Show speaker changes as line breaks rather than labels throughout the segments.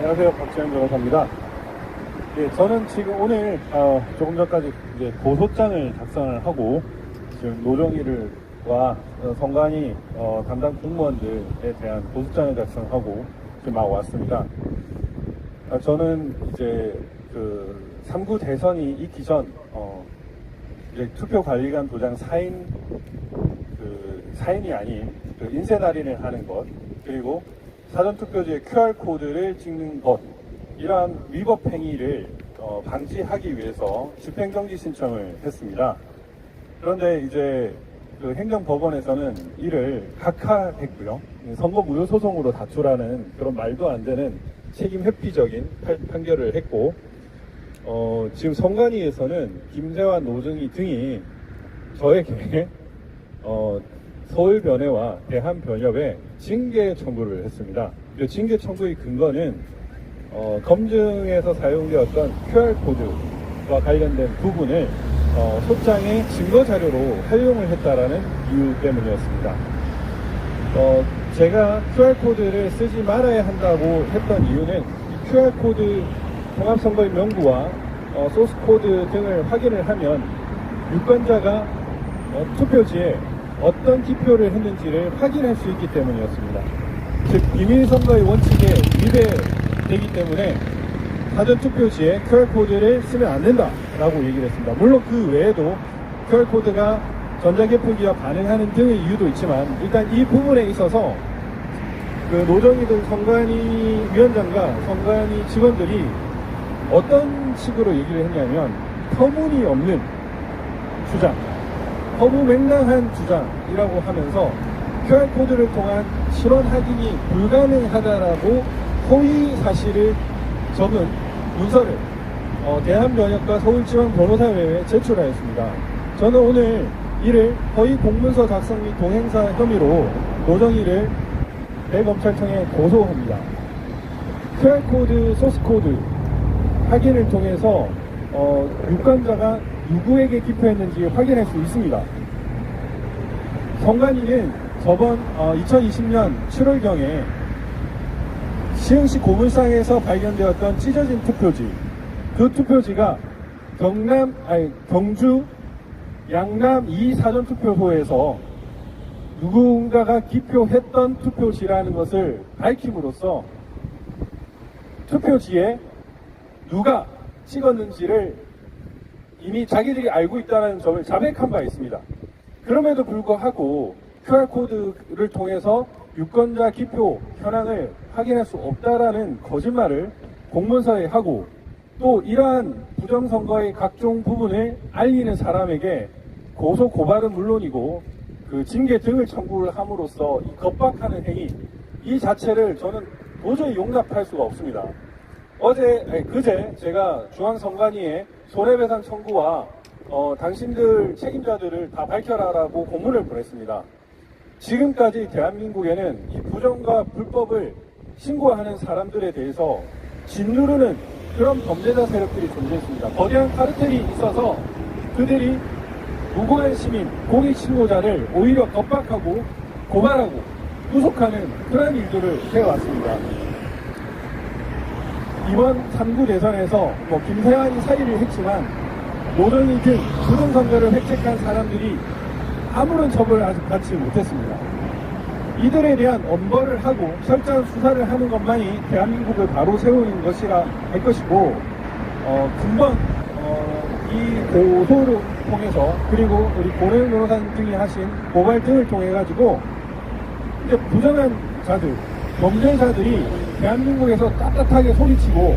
안녕하세요. 박지현 변호사입니다. 예, 저는 지금 오늘 조금 전까지 이제 고소장을 작성을 하고 지금 노정희와 선관위 담당 공무원들에 대한 고소장을 작성하고 지금 막 왔습니다. 저는 이제 그 3구 대선이 있기 전 이제 투표관리관 도장 사인이 아닌 그 인쇄 날인을 하는 것, 그리고 사전투표지에 QR코드를 찍는 것, 이러한 위법 행위를 방지하기 위해서 집행정지 신청을 했습니다. 그런데 이제 그 행정법원에서는 이를 각하했고요. 선거 무효 소송으로 다투라는 그런 말도 안 되는 책임 회피적인 판결을 했고, 지금 선관위에서는 김세환, 노정희 등이 저에게 서울변협와 대한변협에 징계 청구를 했습니다. 이 징계 청구의 근거는 검증에서 사용되었던 QR코드와 관련된 부분을 소장의 증거자료로 활용을 했다라는 이유 때문이었습니다. 제가 QR코드를 쓰지 말아야 한다고 했던 이유는 이 QR코드 통합선거인 명부와 소스코드 등을 확인을 하면 유권자가 투표지에 어떤 기표를 했는지를 확인할 수 있기 때문이었습니다. 즉 비밀선거의 원칙에 위배되기 때문에 사전투표지에 QR코드를 쓰면 안 된다라고 얘기를 했습니다. 물론 그 외에도 QR코드가 전자개표기와 반응하는 등의 이유도 있지만, 일단 이 부분에 있어서 그 노정희 등 선관위 위원장과 선관위 직원들이 어떤 식으로 얘기를 했냐면, 터무니없는 주장, 허무맹랑한 주장이라고 하면서 QR코드를 통한 실원 확인이 불가능하다라고 허위 사실을 적은 문서를 대한변협과 서울지방변호사회에 제출하였습니다. 저는 오늘 이를 허위 공문서 작성 및 동행사 혐의로 노정희를 대검찰청에 고소합니다. QR코드, 소스코드 확인을 통해서 유권자가 누구에게 기표했는지 확인할 수 있습니다. 선관위는 저번 2020년 7월경에 시흥시 고물상에서 발견되었던 찢어진 투표지, 그 투표지가 경주 양남 2 사전투표소에서 누군가가 기표했던 투표지라는 것을 밝힘으로써 투표지에 누가 찍었는지를 이미 자기들이 알고 있다는 점을 자백한 바 있습니다. 그럼에도 불구하고 QR코드를 통해서 유권자 기표 현황을 확인할 수 없다라는 거짓말을 공문서에 하고, 또 이러한 부정선거의 각종 부분을 알리는 사람에게 고소 고발은 물론이고 그 징계 등을 청구를 함으로써 이 겁박하는 행위, 이 자체를 저는 도저히 용납할 수가 없습니다. 그제 제가 중앙선관위에 손해배상 청구와 당신들 책임자들을 다 밝혀라라고 공문을 보냈습니다. 지금까지 대한민국에는 이 부정과 불법을 신고하는 사람들에 대해서 짓누르는 그런 범죄자 세력들이 존재했습니다. 거대한 카르텔이 있어서 그들이 무고한 시민, 공익 신고자를 오히려 겁박하고 고발하고 구속하는 그런 일들을 해왔습니다. 이번 3구 대선에서 김세환이 사의를 했지만 노정희 등 부정선거를 획책한 사람들이 아무런 처벌을 아직 받지 못했습니다. 이들에 대한 엄벌을 하고 철저한 수사를 하는 것만이 대한민국을 바로 세우는 것이라 할 것이고, 금방 이 고소를 통해서, 그리고 우리 고래영 변호사님 등이 하신 고발 등을 통해 가지고 이제 부정한 자들, 범죄자들이 대한민국에서 떳떳하게 소리치고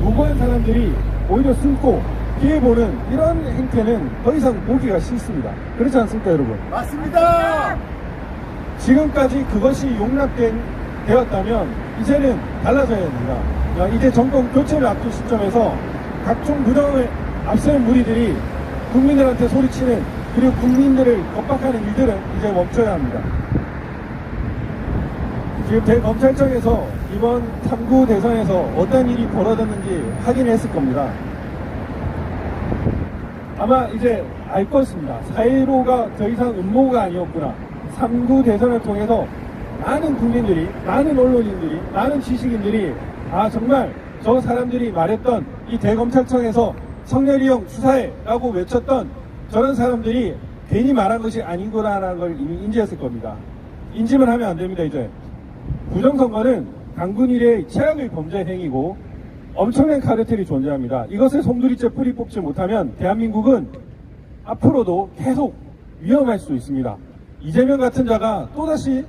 무고한 사람들이 오히려 숨고 피해보는 이런 행태는 더 이상 보기가 싫습니다. 그렇지 않습니까, 여러분?
맞습니다.
지금까지 그것이 용납되었다면 이제는 달라져야 됩니다. 이제 정권 교체를 앞둔 시점에서 각종 부정을 앞세운 무리들이 국민들한테 소리치는, 그리고 국민들을 겁박하는 일들은 이제 멈춰야 합니다. 지금 대검찰청에서 이번 3구 대선에서 어떤 일이 벌어졌는지 확인했을 겁니다. 아마 이제 알 것입니다. 4.15가 더 이상 음모가 아니었구나. 3구 대선을 통해서 많은 국민들이, 많은 언론인들이, 많은 지식인들이 정말 저 사람들이 말했던 이 대검찰청에서 성렬이 형 수사해라고 외쳤던 저런 사람들이 괜히 말한 것이 아니구나라는 걸 이미 인지했을 겁니다. 인지만 하면 안 됩니다. 이제 부정선거는 강군 이래의 최악의 범죄 행위고 엄청난 카르텔이 존재합니다. 이것을 송두리째 뿌리 뽑지 못하면 대한민국은 앞으로도 계속 위험할 수 있습니다. 이재명 같은 자가 또다시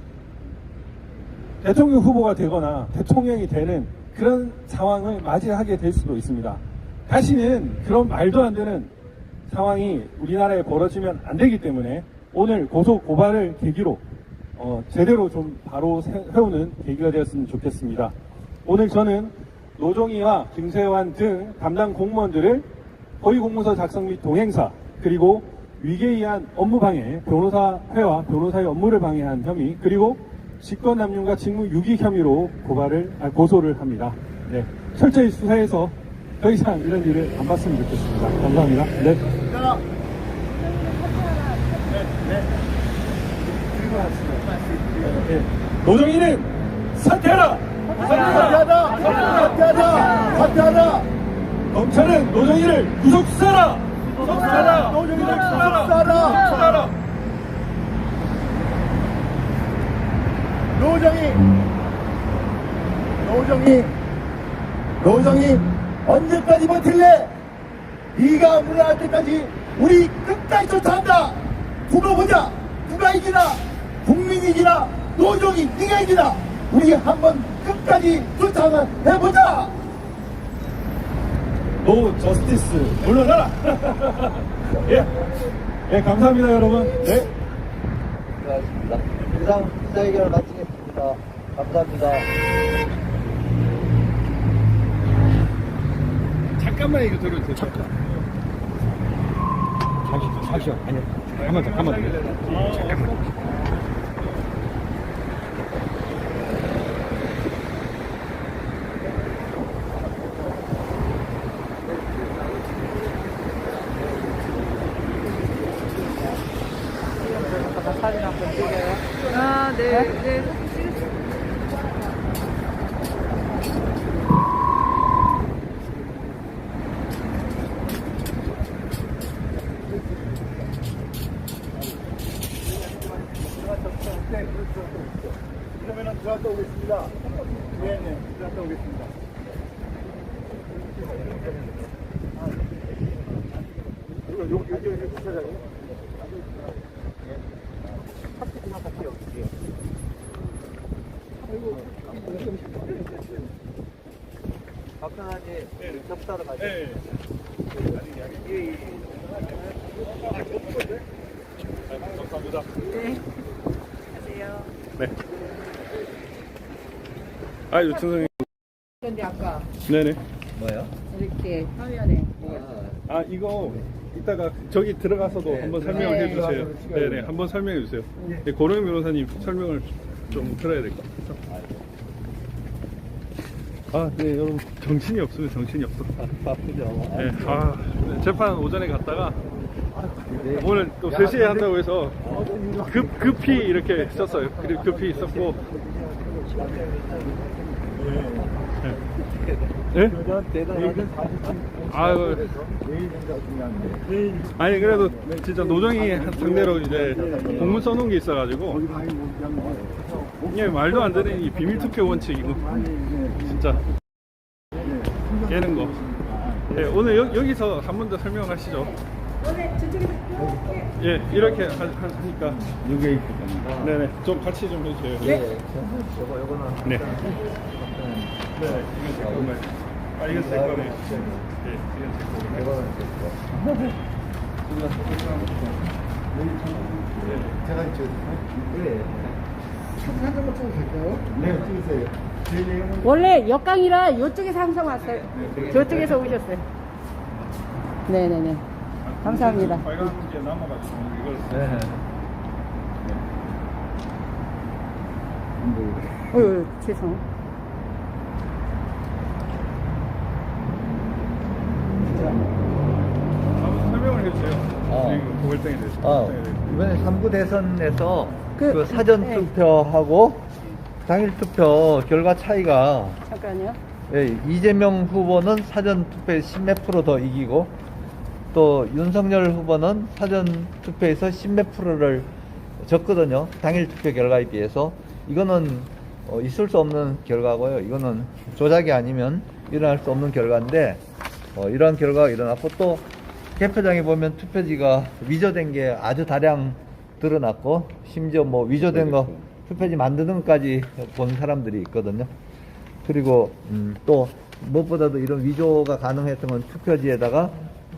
대통령 후보가 되거나 대통령이 되는 그런 상황을 맞이하게 될 수도 있습니다. 다시는 그런 말도 안 되는 상황이 우리나라에 벌어지면 안 되기 때문에 오늘 고소 고발을 계기로 제대로 좀 바로 세우는 계기가 되었으면 좋겠습니다. 오늘 저는 노종이와 김세환 등 담당 공무원들을 허위공문서 작성 및 동행사 그리고 위계에 의한 업무방해, 변호사회와 변호사의 업무를 방해한 혐의 그리고 직권남용과 직무 유기 혐의로 고소를 합니다. 네, 철저히 수사해서 더 이상 이런 일을 안 봤으면 좋겠습니다. 감사합니다. 네. 노종이는 사퇴하라!
사퇴하라!
검찰은 노종이를 구속수사하라!
노종이를 구속수사하라! 노종이 언제까지 버틸래? 네가 물러날 때까지 우리 끝까지 쫓아간다. 두고 보자. 누가 이기나? 국민이 이기나? 노종이 네가 이기나? 우리 한번 끝까지 쫓아가해보자.
노 저스티스 물러나라. 예, 네, 감사합니다 여러분. 네.
수고하셨습니다. 이상 기자회견을 마치겠습니다. 감사합니다.
잠깐만 이거 들어주세요. 잠깐. 잠시만. 아니요. 잠깐만. 잠깐만.
네.
그러면은 들어갔다 오겠습니다. 네, 들어갔다 오겠습니다. 여기 주차장이요? 박사님, 접사로 가죠.
네. 감사합니다.
네. 안녕하세요.
네. 유천 선생님.
그런데 아까
네네.
뭐요?
이렇게 화면에
이거 이따가 저기 들어가서도 한번 설명을
네.
해주세요. 네네. 한번 설명해 주세요. 네, 고령 변호사님 설명을 좀 들어야 될 것 같아요. 네, 여러분 정신이 없으면 정신이 없어.
바쁘죠.
네, 재판 오전에 갔다가 오늘 또 3시에 한다고 해서 급히 이렇게 썼어요. 그리고 급히 썼고. 네? 아니 그래도 진짜 노정이 상대로 이제 공문 써놓은 게 있어가지고 이게 말도 안 되는 이 비밀 투표 원칙이고 진짜 깨는 거. 네, 오늘 여기서 한 번 더 설명하시죠. 예, 이렇게 하니까
이게 있을 겁니다.
네네 좀 같이 좀 해주세요.
네. 요거는.
네. 네, 이건 제 거네. 이건 제 거네. 네, 이건 제 거네.
이거는 제 거. 제가 네. 사진 한 장만 찍어도 될까요? 네, 찍으세요. 제 내용은
원래 역강이라 이쪽에서 항상 왔어요. 저쪽에서 오셨어요. 네네네. 감사합니다.
빨간 게 남아가지고 이걸.
네.
어휴, 죄송.
한번 설명을 해주세요. 지금 고갈등에 대해서.
이번에 3구 대선에서
그,
그 사전
네.
투표하고
당일 투표 결과 차이가
잠깐요.
예, 이재명 후보는 사전 투표에 10몇 프로 더 이기고 또 윤석열 후보는 사전 투표에서 10몇 프로를 졌거든요. 당일 투표 결과에 비해서. 이거는 있을 수 없는 결과고요. 이거는 조작이 아니면 일어날 수 없는 결과인데 이러한 결과가 일어났고 또 개표장에 보면 투표지가 위조된 게 아주 다량 드러났고 심지어 뭐 위조된 거 투표지 만드는 것까지 본 사람들이 있거든요. 그리고 또 무엇보다도 이런 위조가 가능했던 건 투표지에다가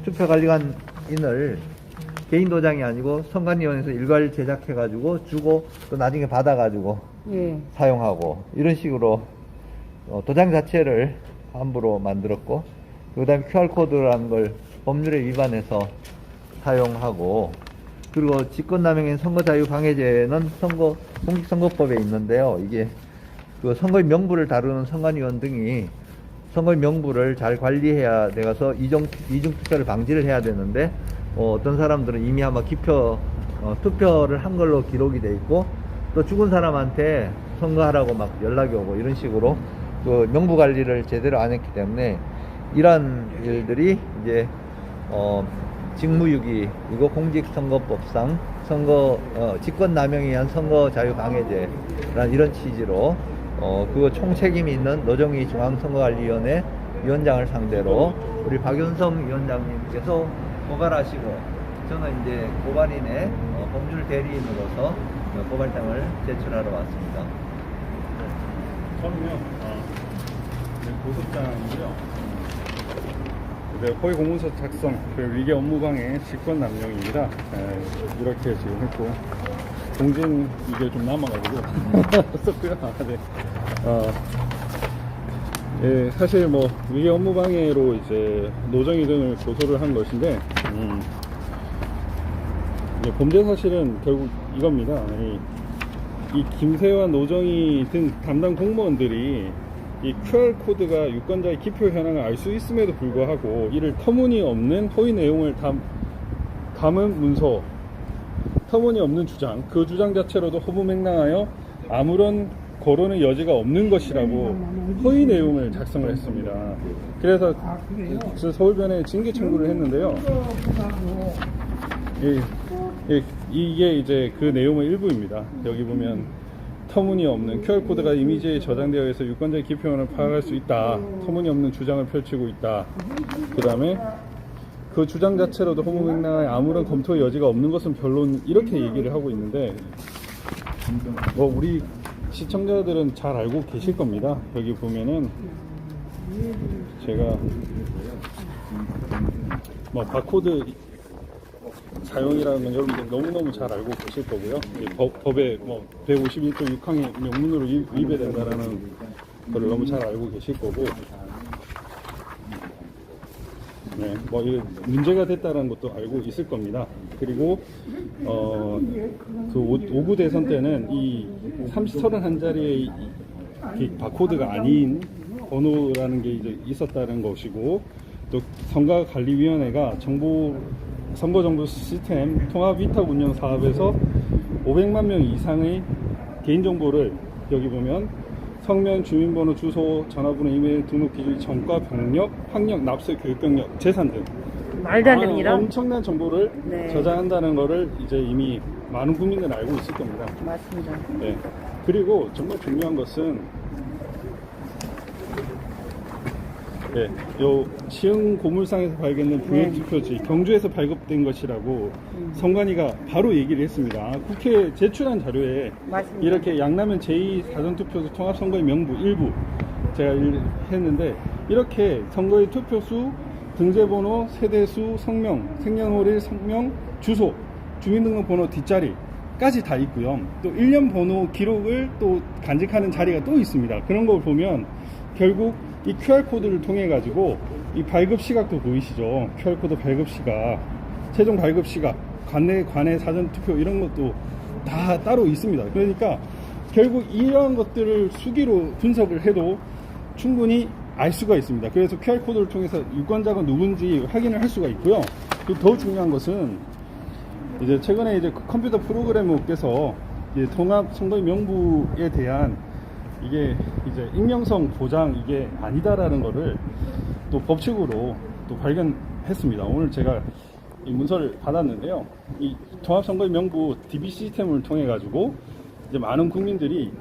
투표관리관인을 개인 도장이 아니고 선관위원회에서 일괄 제작해가지고 주고 또 나중에 받아가지고
예.
사용하고 이런 식으로 도장 자체를 함부로 만들었고 그 다음에 QR코드라는 걸 법률에 위반해서 사용하고 그리고 직권남용인 선거자유방해죄는 공직선거법에 있는데요. 이게 그 선거의 명부를 다루는 선관위원 등이 선거의 명부를 잘 관리해야 돼서 이중투표를 방지를 해야 되는데 어떤 사람들은 이미 아마 투표를 한 걸로 기록이 돼 있고 또 죽은 사람한테 선거하라고 막 연락이 오고 이런 식으로 그 명부 관리를 제대로 안 했기 때문에 이러한 일들이 이제 직무유기이고 공직선거법상 직권남용에 의한 선거자유방해죄라는 이런 취지로 그거 총책임이 있는 노정희 중앙선거관리위원회 위원장을 상대로 우리 박윤성 위원장님께서 고발하시고 저는 이제 고발인의 법률 대리인으로서 고발장을 제출하러 왔습니다.
저는요, 고소장이고요. 허위 공문서 작성, 위계 업무방해 직권남용입니다. 이렇게 지금 했고 공진 이게 좀 남아가지고 썼고요. 네. 예, 사실 뭐 위계 업무방해로 이제 노정희 등을 고소를 한 것인데 이제 범죄 사실은 결국 이겁니다. 이 김세환, 노정희 등 담당 공무원들이 이 QR코드가 유권자의 기표 현황을 알 수 있음에도 불구하고 이를 터무니없는 허위 내용을 담은 문서, 터무니없는 주장, 그 주장 자체로도 허무맹랑하여 아무런 거론의 여지가 없는 것이라고 허위 내용을 작성을 했습니다. 그래서 서울변에 징계 청구를 했는데요. 이게 이제 그 내용의 일부입니다. 여기 보면 터무니없는 QR코드가 이미지에 저장되어 있어 유권자의 기표현을 파악할 수 있다. 터무니없는 주장을 펼치고 있다. 그 다음에 그 주장 자체로도 허무맹랑하여 아무런 검토의 여지가 없는 것은 별론, 이렇게 얘기를 하고 있는데 뭐 우리 시청자들은 잘 알고 계실 겁니다. 여기 보면은 제가 뭐 바코드 사용이라는 건 여러분들 너무너무 잘 알고 계실 거고요. 법의 뭐 151조 6항의 명문으로 위배된다라는 거를 너무 잘 알고 계실 거고, 네, 뭐 이게 문제가 됐다는 것도 알고 있을 겁니다. 그리고 그 5구 대선 때는 이 31자리의 이 바코드가 아닌 번호라는 게 이제 있었다는 것이고, 또 선거관리위원회가 선거정보 시스템 통합 위탁 운영 사업에서 500만 명 이상의 개인정보를 여기 보면 성명, 주민번호, 주소, 전화번호, 이메일, 등록 기준, 전과, 병력, 학력, 납세, 교육병력, 재산 등
말도 안 됩니다.
엄청난 정보를
네.
저장한다는 것을 이제 이미 많은 국민들은 알고 있을 겁니다.
맞습니다.
네. 그리고 정말 중요한 것은 네, 요 시흥 고물상에서 발견된 부획 투표지 경주에서 발급된 것이라고 선관위가 바로 얘기를 했습니다. 국회에 제출한 자료에
맞습니다.
이렇게 양라면 제2사전투표소 통합선거의 명부 일부 제가 했는데, 이렇게 선거의 투표수, 등재번호, 세대수, 성명, 생년월일, 성명, 주소, 주민등록번호 뒷자리까지 다 있고요. 또 1년 번호 기록을 또 간직하는 자리가 또 있습니다. 그런 걸 보면 결국 이 QR코드를 통해 가지고 이 발급 시각도 보이시죠? QR코드 발급 시각, 최종 발급 시각, 관내 사전 투표 이런 것도 다 따로 있습니다. 그러니까 결국 이러한 것들을 수기로 분석을 해도 충분히 알 수가 있습니다. 그래서 QR코드를 통해서 유권자가 누군지 확인을 할 수가 있고요. 그리고 더 중요한 것은 이제 최근에 이제 컴퓨터 프로그래머께서 이제 통합 선거의 명부에 대한
이게 이제 익명성 보장 이게 아니다라는 거를 또 법칙으로 또 발견했습니다. 오늘 제가 이 문서를 받았는데요. 이 종합선거인명부 DB 시스템을 통해 가지고 이제 많은 국민들이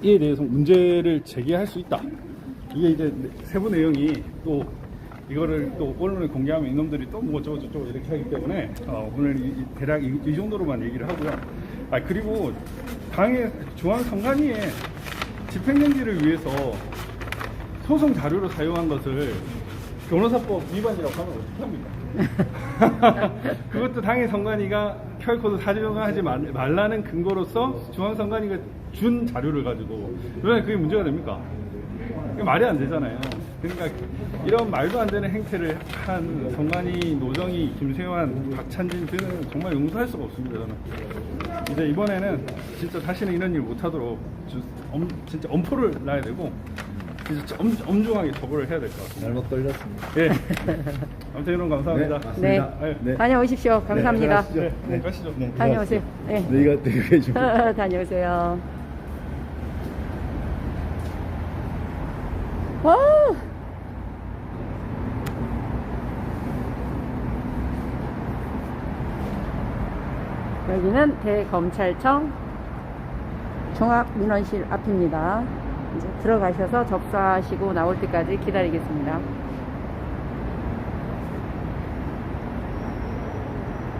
이에 대해서 문제를 제기할 수 있다. 이게 이제 세부 내용이 또 이거를 또 언론에 공개하면 이놈들이 또 뭐 저거 이렇게 하기 때문에 오늘 대략 이 정도로만 얘기를 하고요. 그리고 당의 중앙선관위에 집행정지를 위해서 소송 자료로 사용한 것을 변호사법 위반이라고 하면 어떻게 합니까? 그것도 당의 선관위가 QR코드 사용하지 말라는 근거로서 중앙선관위가 준 자료를 가지고 왜 그게 문제가 됩니까? 그게 말이 안 되잖아요. 그러니까 이런 말도 안 되는 행태를 한 선관위, 노정희, 김세환, 박찬진 등은 정말 용서할 수가 없습니다. 저는 이제 이번에는 진짜 다시는 이런 일 못하도록 진짜 엄포를 놔야 되고 진짜 엄중하게 처벌을 해야 될 것 같습니다.
잘못 걸렸습니다.
예. 아무튼 여러분 감사합니다.
네.
네.
다녀오십시오. 감사합니다.
네, 가시죠.
다녀오세요. 네.
네가 되게 좀.
다녀오세요. 와! 여기는 대검찰청 종합민원실 앞입니다. 이제 들어가셔서 접수하시고 나올 때까지 기다리겠습니다.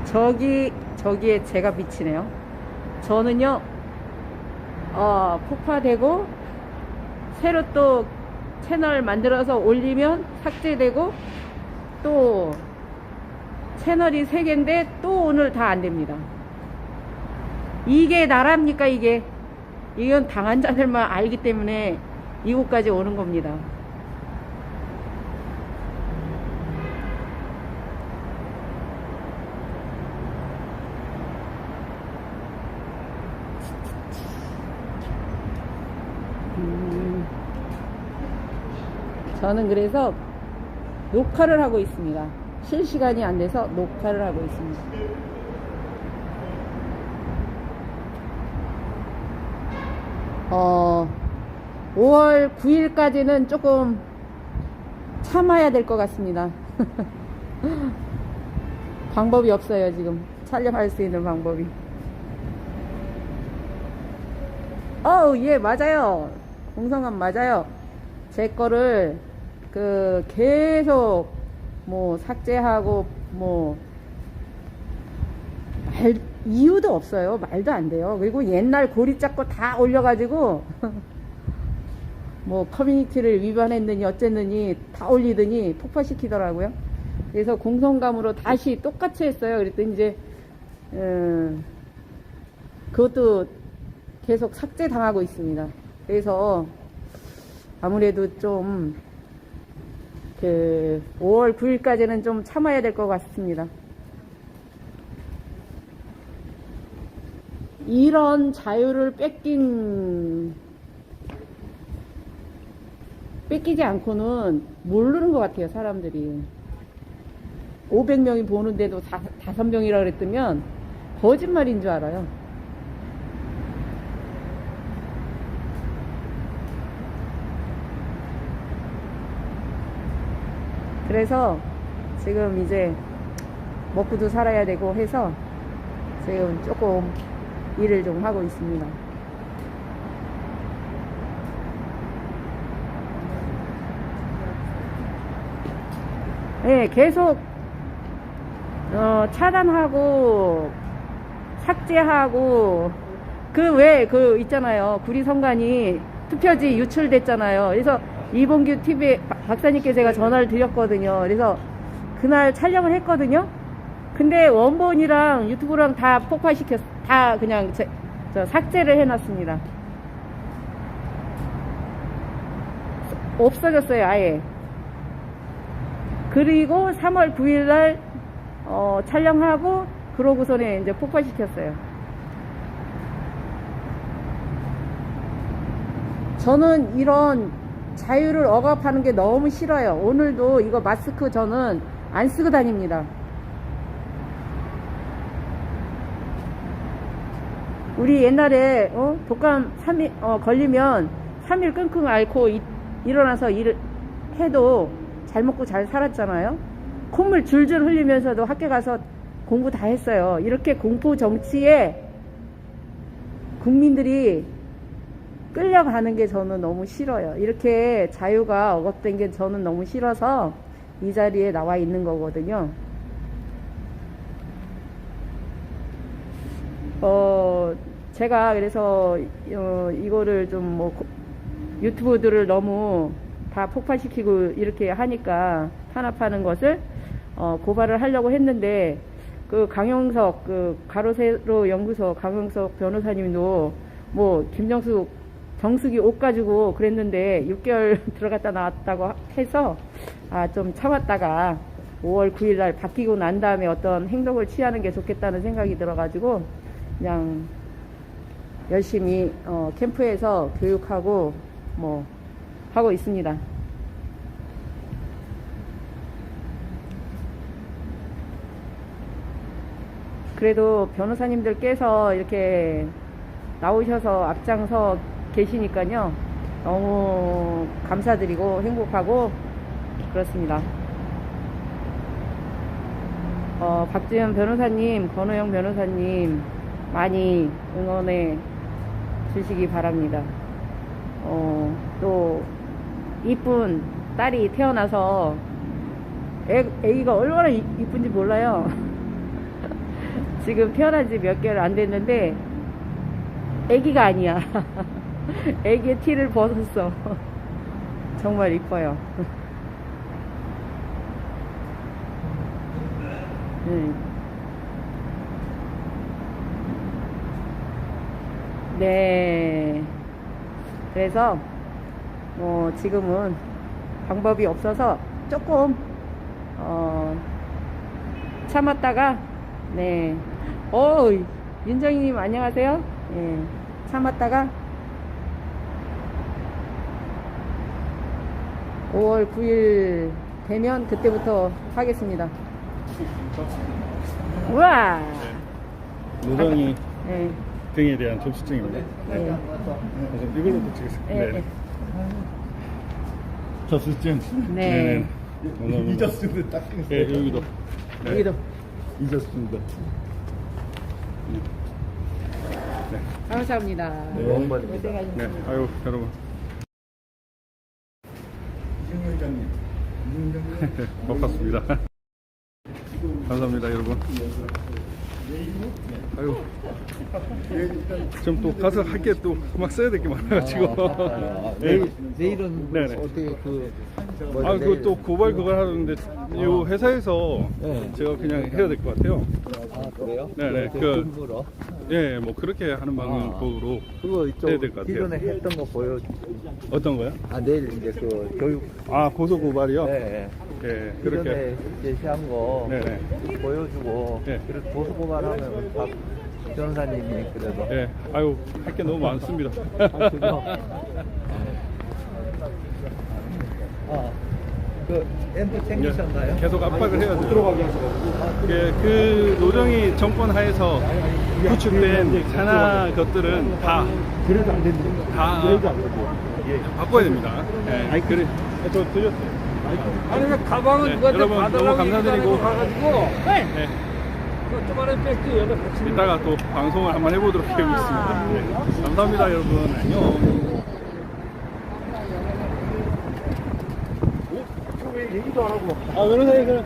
저기에 제가 비치네요. 저는요, 폭파되고, 새로 또 채널 만들어서 올리면 삭제되고, 또 채널이 3개인데 또 오늘 다 안 됩니다. 이게 나랍니까, 이게? 이건 당한 자들만 알기 때문에 이곳까지 오는 겁니다. 저는 그래서 녹화를 하고 있습니다. 실시간이 안 돼서 녹화를 하고 있습니다. 어, 5월 9일까지는 조금 참아야 될 것 같습니다. 방법이 없어요, 지금. 촬영할 수 있는 방법이. 예, 맞아요. 공성감 맞아요. 제 거를, 계속, 삭제하고, 이유도 없어요. 말도 안 돼요. 그리고 옛날 고리 잡고 다 올려가지고, 커뮤니티를 위반했느니 어쨌느니 다 올리더니 폭파시키더라고요. 그래서 공성감으로 다시 똑같이 했어요. 그랬더니 이제, 그것도 계속 삭제당하고 있습니다. 그래서 아무래도 좀, 5월 9일까지는 좀 참아야 될 것 같습니다. 이런 자유를 뺏기지 않고는 모르는 것 같아요, 사람들이. 500명이 보는데도 5명이라 그랬더면 거짓말인 줄 알아요. 그래서 지금 이제 먹고도 살아야 되고 해서 지금 조금 일을 좀 하고 있습니다. 네, 계속 차단하고 삭제하고 있잖아요. 구리선관위 투표지 유출됐잖아요. 그래서 이봉규 TV 박사님께 제가 전화를 드렸거든요. 그래서 그날 촬영을 했거든요. 근데 원본이랑 유튜브랑 다 다 그냥 삭제를 해놨습니다. 없어졌어요, 아예. 그리고 3월 9일날 촬영하고 그러고서는 이제 폭파시켰어요. 저는 이런 자유를 억압하는 게 너무 싫어요. 오늘도 이거 마스크 저는 안 쓰고 다닙니다. 우리 옛날에 독감 3일 걸리면 3일 끙끙 앓고 일어나서 일을 해도 잘 먹고 잘 살았잖아요. 콧물 줄줄 흘리면서도 학교 가서 공부 다 했어요. 이렇게 공포 정치에 국민들이 끌려가는 게 저는 너무 싫어요. 이렇게 자유가 억압된 게 저는 너무 싫어서 이 자리에 나와 있는 거거든요. 제가 그래서 이거를 좀 뭐 유튜브들을 너무 다 폭파시키고 이렇게 하니까 탄압하는 것을 고발을 하려고 했는데, 그 강영석 그 가로세로 연구소 강영석 변호사님도 뭐 정숙이 옷 가지고 그랬는데 6개월 들어갔다 나왔다고 해서 좀 참았다가 5월 9일 날 바뀌고 난 다음에 어떤 행동을 취하는 게 좋겠다는 생각이 들어가지고 그냥 열심히 캠프에서 교육하고 뭐 하고 있습니다. 그래도 변호사님들께서 이렇게 나오셔서 앞장서 계시니까요, 너무 감사드리고 행복하고 그렇습니다. 박지현 변호사님, 권호영 변호사님 많이 응원해 주시기 바랍니다. 또 이쁜 딸이 태어나서 애기가 얼마나 이쁜지 몰라요. 지금 태어난 지 몇 개월 안 됐는데 애기가 아니야. 애기의 티를 벗었어. 정말 이뻐요. 네. 그래서 지금은 방법이 없어서 조금 참았다가, 네. 윤정희님 안녕하세요. 예. 참았다가 5월 9일 되면 그때부터 하겠습니다. 우와!
노정이
네.
등에 대한 접수증입니다.
네.
그래서 이걸로도 찍겠습니다.
네.
네. 접수증.
네.
감사합니다.
잊었으면 딱
네,
찍으세요.
여기도. 네.
여기도.
잊었습니다.
감사합니다.
네.
고생하셨습니다.
네. 아유, 여러분.
이승현 회장님.
반갑습니다. 감사합니다, 여러분. 아유, 지금 또 가서 할 게 또 막 써야 될 게 많아가지고.
내일은
네네.
어떻게
그 또 고발 그걸 하는데 이 회사에서
네.
제가 그냥 해야 될 것 같아요.
그래요?
네네.
근무로.
예, 뭐 그렇게 하는 방법으로
그거
해야 될 것 같아요.
기존에 했던 거 보여.
어떤 거요?
내일 이제 그 교육.
고소 고발이요?
네.
예, 그렇게.
기존에 제시한 거
네네.
보여주고.
네.
그래서 고소 고발하면 박 변호사님이 그래도.
예, 아유, 할 게 너무 많습니다.
그죠? 그 앰프 챙기셨나요?
계속 압박을 해야 돼요. 예, 그 노정이 정권 하에서 구축된 산하 것들은 다
그래도 안 됩니다.
다
그래도 안 됩니다.
바꿔야 됩니다. 예, 그래. 저 드렸어요.
아니 왜 가방을
네,
누구한테
여러분 너무
받으라고
감사드리고
가가지고
네,
그 조그마한 백지 여기 같이
이따가 또 방송을 한번 해보도록 하겠습니다. 네, 감사합니다, 여러분. 안녕.
왜 얘기도 안 하고.
변호사님 그럼